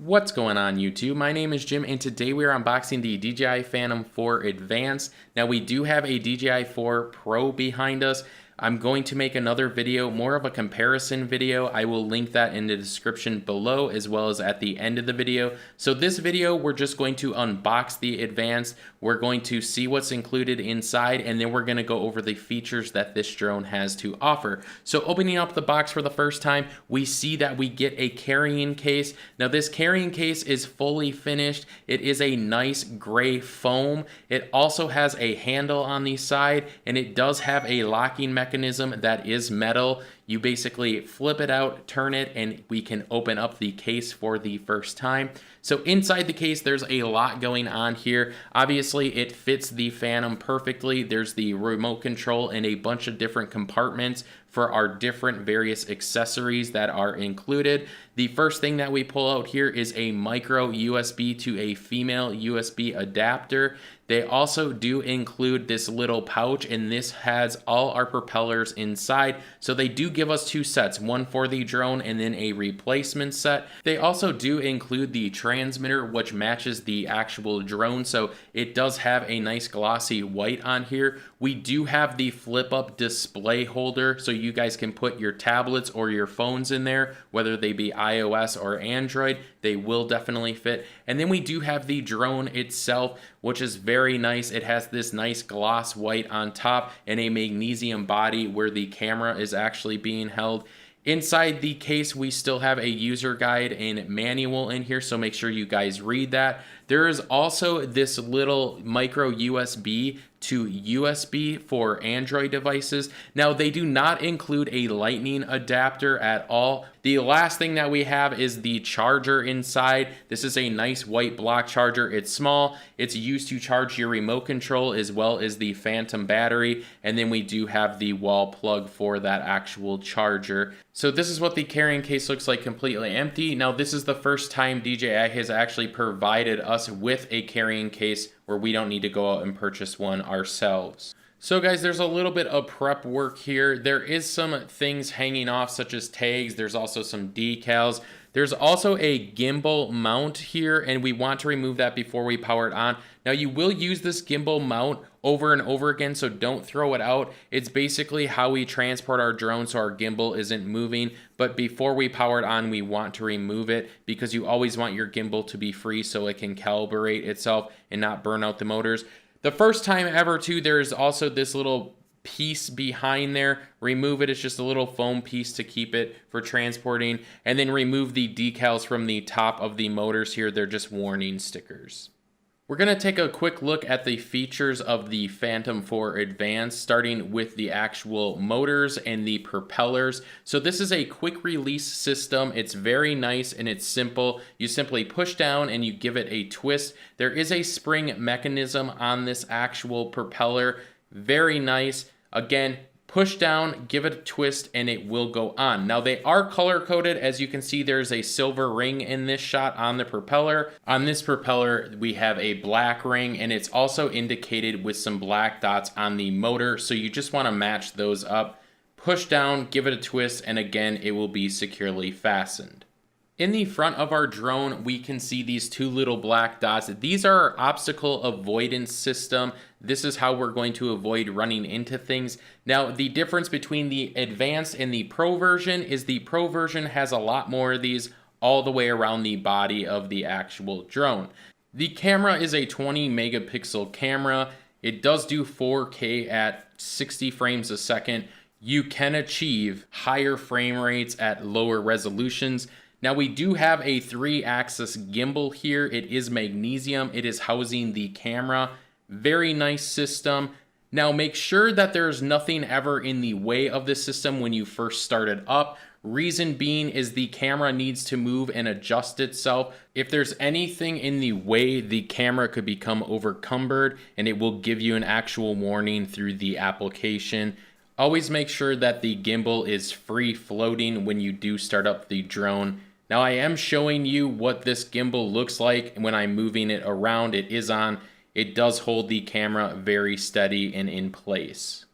What's going on YouTube? My name is Jim and today we are unboxing the DJI Phantom 4 Advanced. Now we do have a DJI 4 Pro behind us. I'm going to make another video, more of a comparison video. I will link that in the description below as well as at the end of the video. So this video, we're just going to unbox the Advanced. We're going to see what's included inside and then we're going to go over the features that this drone has to offer. So opening up the box for the first time, we see that we get a carrying case. Now this carrying case is fully finished. It is a nice gray foam. It also has a handle on the side and it does have a locking mechanism that is metal. You basically flip it out, turn it, and we can open up the case for the first time. So inside the case, there's a lot going on here. Obviously, it fits the Phantom perfectly. There's the remote control and a bunch of different compartments for our different various accessories that are included. The first thing that we pull out here is a micro USB to a female USB adapter. They also do include this little pouch, and this has all our propellers inside. So they do give us two sets, one for the drone and then a replacement set. They also do include the transmitter, which matches the actual drone. So it does have a nice glossy white on here. We do have the flip up display holder, so you guys can put your tablets or your phones in there, whether they be iOS or Android. They will definitely fit. And then we do have the drone itself, which is very nice. It has this nice gloss white on top and a magnesium body where the camera is actually being held. Inside the case, we still have a user guide and manual in here, so make sure you guys read that. There is also this little micro USB to USB for Android devices. Now, they do not include a lightning adapter at all. The last thing that we have is the charger inside. This is a nice white block charger. It's small. It's used to charge your remote control as well as the Phantom battery. And then we do have the wall plug for that actual charger. So this is what the carrying case looks like completely empty. Now, this is the first time DJI has actually provided us with a carrying case where we don't need to go out and purchase one ourselves. So guys, there's a little bit of prep work here. There is some things hanging off such as tags. There's also some decals. There's also a gimbal mount here and we want to remove that before we power it on. Now you will use this gimbal mount over and over again, so don't throw it out. It's basically how we transport our drone so our gimbal isn't moving, but before we power it on, we want to remove it because you always want your gimbal to be free so it can calibrate itself and not burn out the motors. The first time ever too, there's also this little piece behind there. Remove it. It's just a little foam piece to keep it for transporting, and then remove the decals from the top of the motors here. They're just warning stickers. We're going to take a quick look at the features of the Phantom 4 Advanced, starting with the actual motors and the propellers. So this is a quick release system. It's very nice and it's simple. You simply push down and you give it a twist. There is a spring mechanism on this actual propeller. Very nice. Again, push down, give it a twist, and it will go on. Now, they are color-coded. As you can see, there's a silver ring in this shot on the propeller. On this propeller, we have a black ring, and it's also indicated with some black dots on the motor, so you just want to match those up. Push down, give it a twist, and again, it will be securely fastened. In the front of our drone, we can see these two little black dots. These are our obstacle avoidance system. This is how we're going to avoid running into things. Now, the difference between the Advanced and the Pro version is the Pro version has a lot more of these all the way around the body of the actual drone. The camera is a 20 megapixel camera. It does do 4K at 60 frames a second. You can achieve higher frame rates at lower resolutions. Now we do have a 3-axis gimbal here. It is magnesium. It is housing the camera. Very nice system. Now make sure that there's nothing ever in the way of the system when you first start it up. Reason being is the camera needs to move and adjust itself. If there's anything in the way, the camera could become overcumbered and it will give you an actual warning through the application. Always make sure that the gimbal is free floating when you do start up the drone. Now I am showing you what this gimbal looks like when I'm moving it around. It is on. It does hold the camera very steady and in place.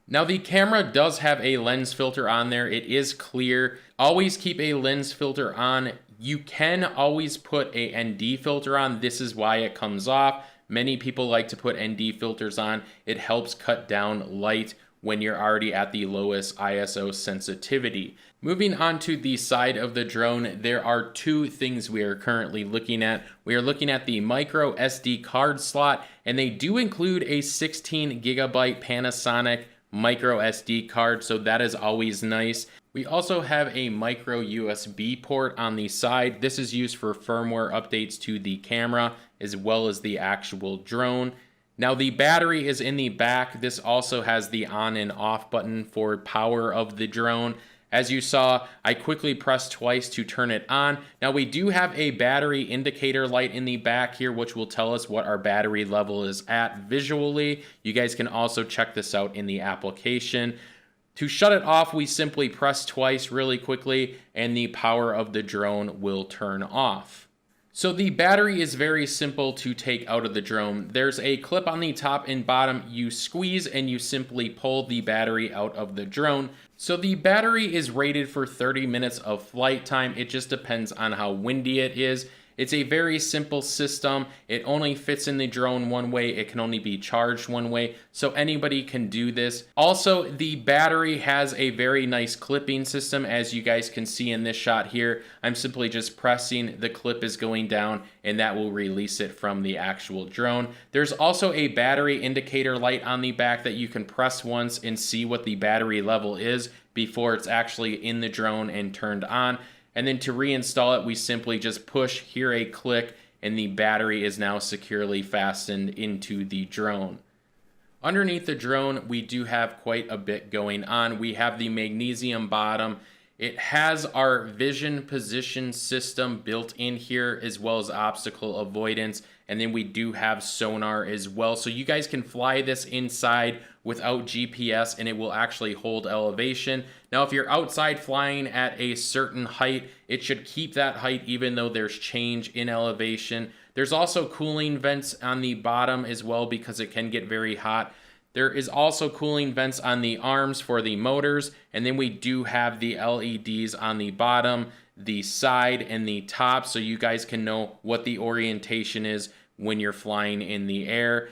Now the camera does have a lens filter on there. It is clear. Always keep a lens filter on. You can always put a ND filter on. This is why it comes off. Many people like to put ND filters on. It helps cut down light when you're already at the lowest ISO sensitivity. Moving on to the side of the drone, there are two things we are currently looking at. We are looking at the micro SD card slot, and they do include a 16 gigabyte Panasonic micro SD card, so that is always nice. We also have a micro USB port on the side. This is used for firmware updates to the camera as well as the actual drone. Now the battery is in the back. This also has the on and off button for power of the drone. As you saw, I quickly pressed twice to turn it on. Now we do have a battery indicator light in the back here, which will tell us what our battery level is at visually. You guys can also check this out in the application. To shut it off, we simply press twice really quickly and the power of the drone will turn off. So the battery is very simple to take out of the drone. There's a clip on the top and bottom. You squeeze and you simply pull the battery out of the drone. So the battery is rated for 30 minutes of flight time. It just depends on how windy it is. It's a very simple system. It only fits in the drone one way. It can only be charged one way, so anybody can do this. Also, the battery has a very nice clipping system, as you guys can see in this shot here. I'm simply just pressing, the clip is going down, and that will release it from the actual drone. There's also a battery indicator light on the back that you can press once and see what the battery level is before it's actually in the drone and turned on. And then to reinstall it, we simply just push, hear a click, and the battery is now securely fastened into the drone. Underneath the drone, we do have quite a bit going on. We have the magnesium bottom. It has our vision position system built in here, as well as obstacle avoidance. And then we do have sonar as well. So you guys can fly this inside without GPS and it will actually hold elevation. Now, if you're outside flying at a certain height, it should keep that height even though there's change in elevation. There's also cooling vents on the bottom as well because it can get very hot. There is also cooling vents on the arms for the motors, and then we do have the LEDs on the bottom, the side, and the top, so you guys can know what the orientation is when you're flying in the air.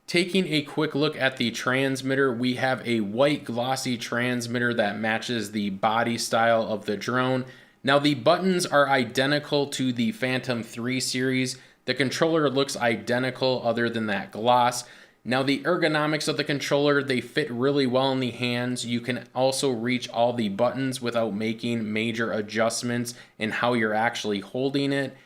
Taking a quick look at the transmitter, we have a white glossy transmitter that matches the body style of the drone. Now the buttons are identical to the Phantom 3 series. The controller looks identical other than that gloss. Now the ergonomics of the controller, they fit really well in the hands. You can also reach all the buttons without making major adjustments in how you're actually holding it.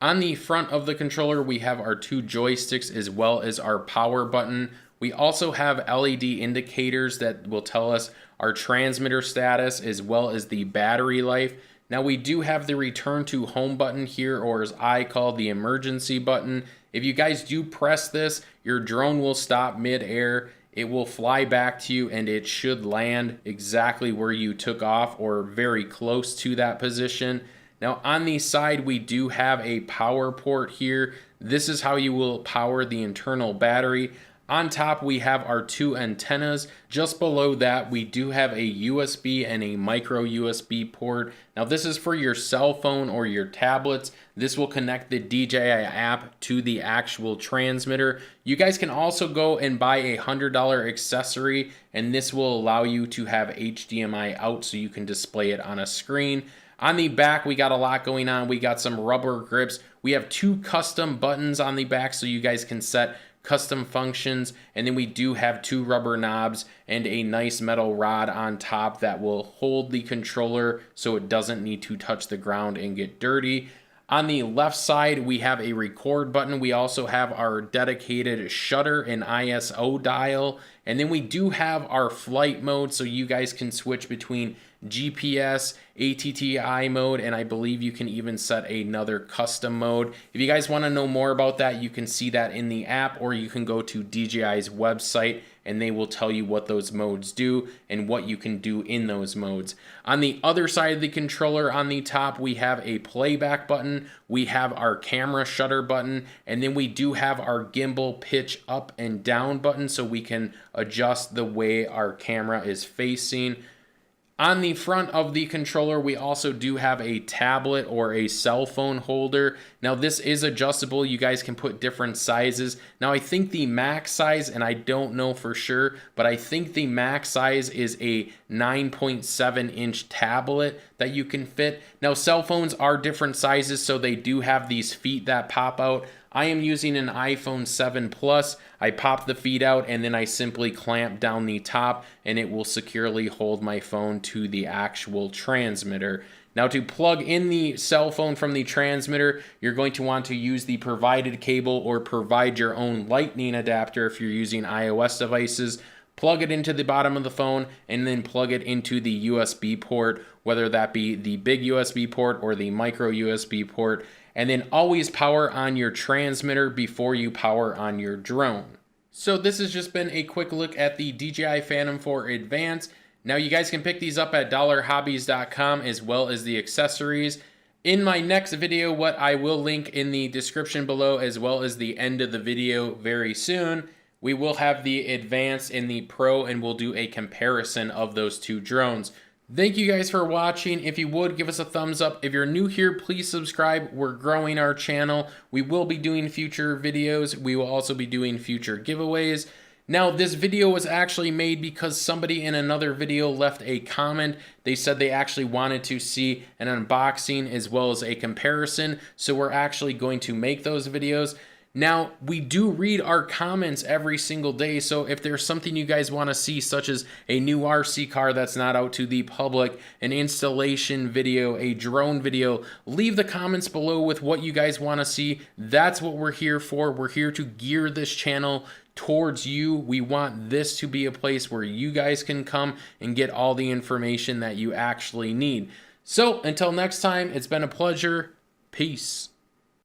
On the front of the controller, we have our two joysticks as well as our power button. We also have LED indicators that will tell us our transmitter status as well as the battery life. Now we do have the return to home button here, or as I call the emergency button. If you guys do press this, your drone will stop mid-air. It will fly back to you and it should land exactly where you took off or very close to that position. Now on the side, we do have a power port here. This is how you will power the internal battery. On top, we have our two antennas. Just below that, we do have a USB and a micro USB port. Now this is for your cell phone or your tablets. This will connect the DJI app to the actual transmitter. You guys can also go and buy a $100 accessory, and this will allow you to have HDMI out so you can display it on a screen. On the back, we got a lot going on. We got some rubber grips. We have two custom buttons on the back so you guys can set custom functions, and then we do have two rubber knobs and a nice metal rod on top that will hold the controller so it doesn't need to touch the ground and get dirty. On the left side, we have a record button. We also have our dedicated shutter and ISO dial, and then we do have our flight mode so you guys can switch between GPS, ATTI mode, and I believe you can even set another custom mode. If you guys want to know more about that, you can see that in the app, or you can go to DJI's website and they will tell you what those modes do and what you can do in those modes. On the other side of the controller, on the top, we have a playback button, we have our camera shutter button, and then we do have our gimbal pitch up and down button so we can adjust the way our camera is facing. On the front of the controller, we also do have a tablet or a cell phone holder. Now this is adjustable. You guys can put different sizes. Now I think the max size, and I don't know for sure, but I think the max size is a 9.7-inch tablet that you can fit. Now cell phones are different sizes, so they do have these feet that pop out. I am using an iPhone 7 Plus. I pop the feet out and then I simply clamp down the top and it will securely hold my phone to the actual transmitter. Now to plug in the cell phone from the transmitter, you're going to want to use the provided cable or provide your own lightning adapter if you're using iOS devices. Plug it into the bottom of the phone and then plug it into the USB port, whether that be the big USB port or the micro USB port. And then always power on your transmitter before you power on your drone. So this has just been a quick look at the DJI Phantom 4 Advanced. Now you guys can pick these up at dollarhobbies.com as well as the accessories. In my next video, what I will link in the description below as well as the end of the video very soon, we will have the Advanced and the Pro and we'll do a comparison of those two drones. Thank you guys for watching. If you would, give us a thumbs up. If you're new here, please subscribe. We're growing our channel. We will be doing future videos. We will also be doing future giveaways. Now, this video was actually made because somebody in another video left a comment. They said they actually wanted to see an unboxing as well as a comparison. So we're actually going to make those videos. Now, we do read our comments every single day, so if there's something you guys want to see, such as a new RC car that's not out to the public, an installation video, a drone video, leave the comments below with what you guys want to see. That's what we're here for. We're here to gear this channel towards you. We want this to be a place where you guys can come and get all the information that you actually need. So, until next time, it's been a pleasure. Peace.